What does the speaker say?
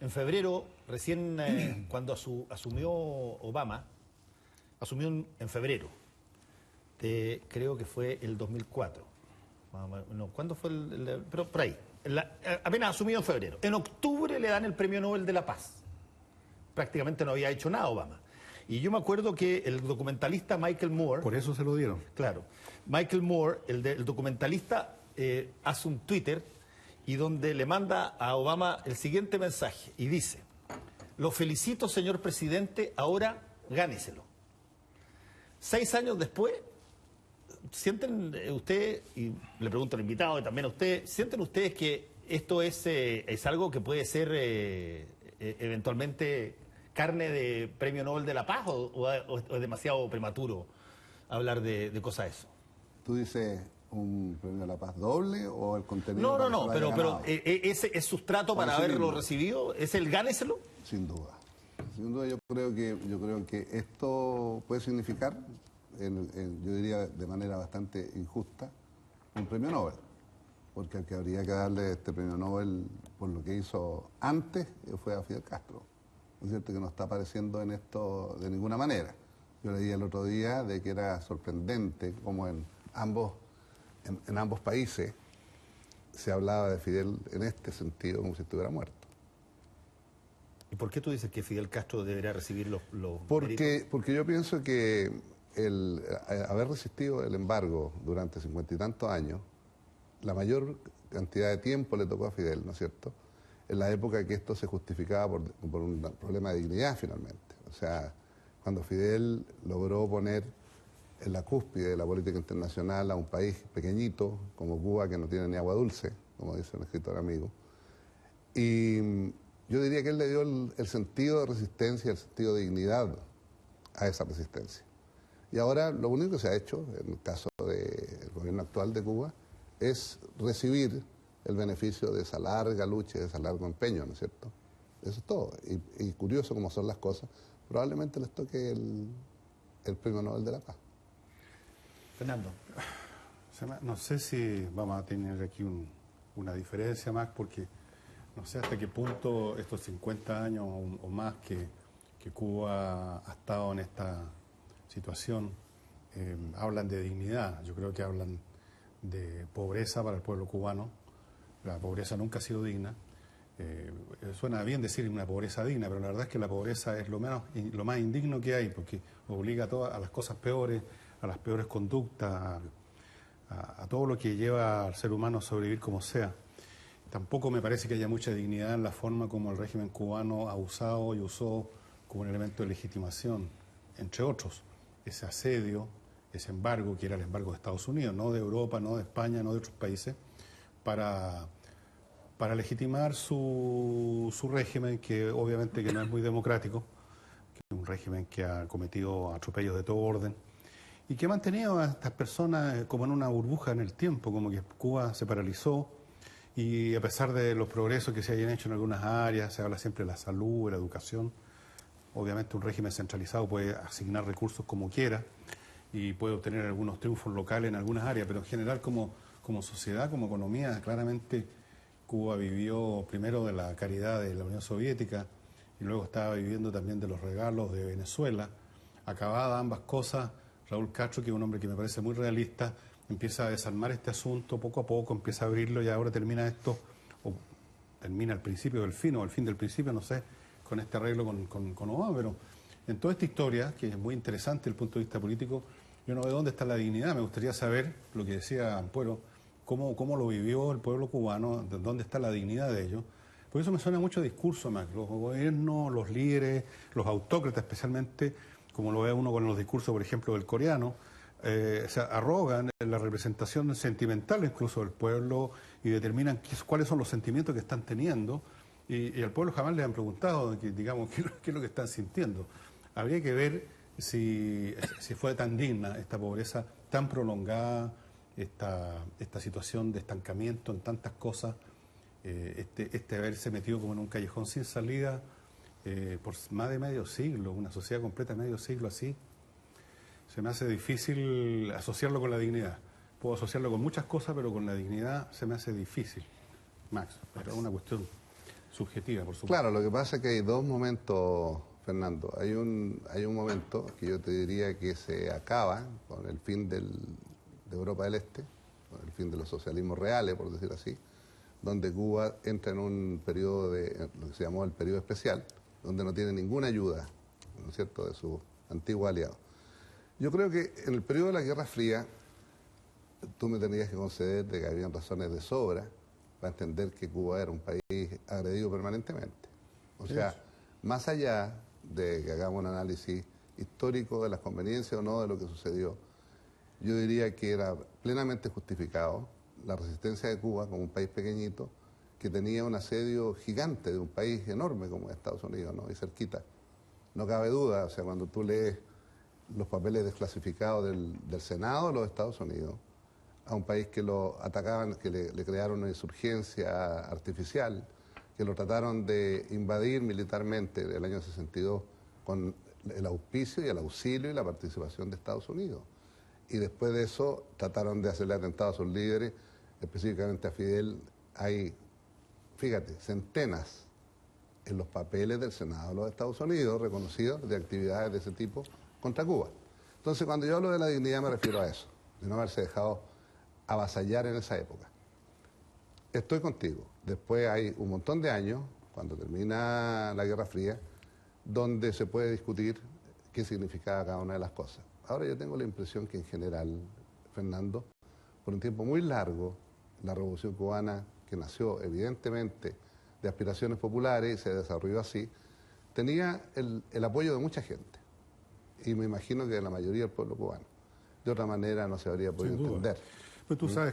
En febrero, recién cuando asumió Obama, asumió en febrero, creo que fue el 2004. No, ¿cuándo fue pero por ahí. Apenas asumió en febrero. En octubre le dan el Premio Nobel de la Paz. Prácticamente no había hecho nada Obama. Y yo me acuerdo que el documentalista Michael Moore... Por eso se lo dieron. Claro. Michael Moore, el documentalista, hace un Twitter y donde le manda a Obama el siguiente mensaje y dice: lo felicito, señor presidente, ahora gáneselo. 6 años después, ¿sienten ustedes, y le pregunto al invitado y también a ustedes, ¿sienten ustedes que esto es algo que puede ser eventualmente carne de Premio Nobel de la Paz o es demasiado prematuro hablar de cosas de eso? ¿Tú dices un Premio de la Paz doble o el contenido? No, pero ese es sustrato para haberlo recibido, ¿es el gáneselo? Sin duda. Sin duda yo creo que esto puede significar, yo diría de manera bastante injusta, un Premio Nobel. Porque al que habría que darle este Premio Nobel por lo que hizo antes fue a Fidel Castro. Es cierto que no está apareciendo en esto de ninguna manera. Yo leí el otro día de que era sorprendente como en ambos países se hablaba de Fidel en este sentido como si estuviera muerto. ¿Y por qué tú dices que Fidel Castro debería recibir los porque yo pienso que el haber resistido el embargo durante 50 y tantos años, la mayor cantidad de tiempo le tocó a Fidel, ¿no es cierto?, en la época que esto se justificaba por un problema de dignidad finalmente. O sea, cuando Fidel logró poner en la cúspide de la política internacional a un país pequeñito como Cuba, que no tiene ni agua dulce, como dice un escritor amigo, y yo diría que él le dio el sentido de resistencia, el sentido de dignidad a esa resistencia. Y ahora lo único que se ha hecho, en el caso del gobierno actual de Cuba, es recibir el beneficio de esa larga lucha, de ese largo empeño, ¿no es cierto? Eso es todo. Y curioso como son las cosas, probablemente les toque el Premio Nobel de la Paz. Fernando. No sé si vamos a tener aquí una diferencia más, porque no sé hasta qué punto estos 50 años o más que Cuba ha estado en esta situación hablan de dignidad. Yo creo que hablan de pobreza para el pueblo cubano. La pobreza nunca ha sido digna. Suena bien decir una pobreza digna, pero la verdad es que la pobreza es lo más indigno que hay, porque obliga a las cosas peores, a las peores conductas, a todo lo que lleva al ser humano a sobrevivir como sea. Tampoco me parece que haya mucha dignidad en la forma como el régimen cubano ha usado y usó como un elemento de legitimación, entre otros, ese asedio, ese embargo, que era el embargo de Estados Unidos, no de Europa, no de España, no de otros países, para legitimar su régimen, que obviamente que no es muy democrático, que es un régimen que ha cometido atropellos de todo orden, y que ha mantenido a estas personas como en una burbuja en el tiempo, como que Cuba se paralizó, y a pesar de los progresos que se hayan hecho en algunas áreas, se habla siempre de la salud, de la educación. Obviamente un régimen centralizado puede asignar recursos como quiera y puede obtener algunos triunfos locales en algunas áreas, pero en general como sociedad, como economía, claramente Cuba vivió primero de la caridad de la Unión Soviética y luego estaba viviendo también de los regalos de Venezuela. Acabadas ambas cosas, Raúl Castro, que es un hombre que me parece muy realista, empieza a desarmar este asunto poco a poco, empieza a abrirlo y ahora termina esto, o termina el principio del fin o el fin del principio, no sé, con este arreglo con Obama, pero en toda esta historia, que es muy interesante desde el punto de vista político, yo no veo dónde está la dignidad. Me gustaría saber lo que decía Ampuero, cómo lo vivió el pueblo cubano, dónde está la dignidad de ellos. Por eso me suena mucho discurso, Max. Los gobiernos, los líderes, los autócratas especialmente, como lo ve uno con los discursos, por ejemplo, del coreano, se arrogan la representación sentimental incluso del pueblo y determinan cuáles son los sentimientos que están teniendo. Y al pueblo jamás le han preguntado, digamos, qué es lo que están sintiendo. Habría que ver si fue tan digna esta pobreza, tan prolongada, esta situación de estancamiento en tantas cosas, este haberse metido como en un callejón sin salida por más de medio siglo, una sociedad completa de medio siglo así. Se me hace difícil asociarlo con la dignidad. Puedo asociarlo con muchas cosas, pero con la dignidad se me hace difícil, Max. Pero es una cuestión subjetiva, por supuesto. Claro, lo que pasa es que hay dos momentos, Fernando. Hay un momento que yo te diría que se acaba con el fin de Europa del Este, con el fin de los socialismos reales, por decir así, donde Cuba entra en un periodo de lo que se llamó el periodo especial, donde no tiene ninguna ayuda, ¿no es cierto?, de sus antiguos aliados. Yo creo que en el periodo de la Guerra Fría, tú me tenías que conceder de que habían razones de sobra para entender que Cuba era un país agredido permanentemente. O sea, más allá de que hagamos un análisis histórico de las conveniencias o no de lo que sucedió, yo diría que era plenamente justificado la resistencia de Cuba como un país pequeñito que tenía un asedio gigante de un país enorme como Estados Unidos, ¿no? Y cerquita. No cabe duda, o sea, cuando tú lees los papeles desclasificados del Senado de los Estados Unidos, a un país que lo atacaban, que le crearon una insurgencia artificial, que lo trataron de invadir militarmente en el año 62 con el auspicio y el auxilio y la participación de Estados Unidos. Y después de eso trataron de hacerle atentados a sus líderes, específicamente a Fidel. Hay, fíjate, centenas en los papeles del Senado de los Estados Unidos reconocidos de actividades de ese tipo contra Cuba. Entonces, cuando yo hablo de la dignidad me refiero a eso, de no haberse dejado avasallar en esa época. Estoy contigo. Después hay un montón de años, cuando termina la Guerra Fría, donde se puede discutir qué significaba cada una de las cosas. Ahora yo tengo la impresión que en general, Fernando, por un tiempo muy largo, la Revolución Cubana, que nació evidentemente de aspiraciones populares y se desarrolló así, tenía el apoyo de mucha gente. Y me imagino que de la mayoría del pueblo cubano. De otra manera no se habría podido entender. Pero tú sabes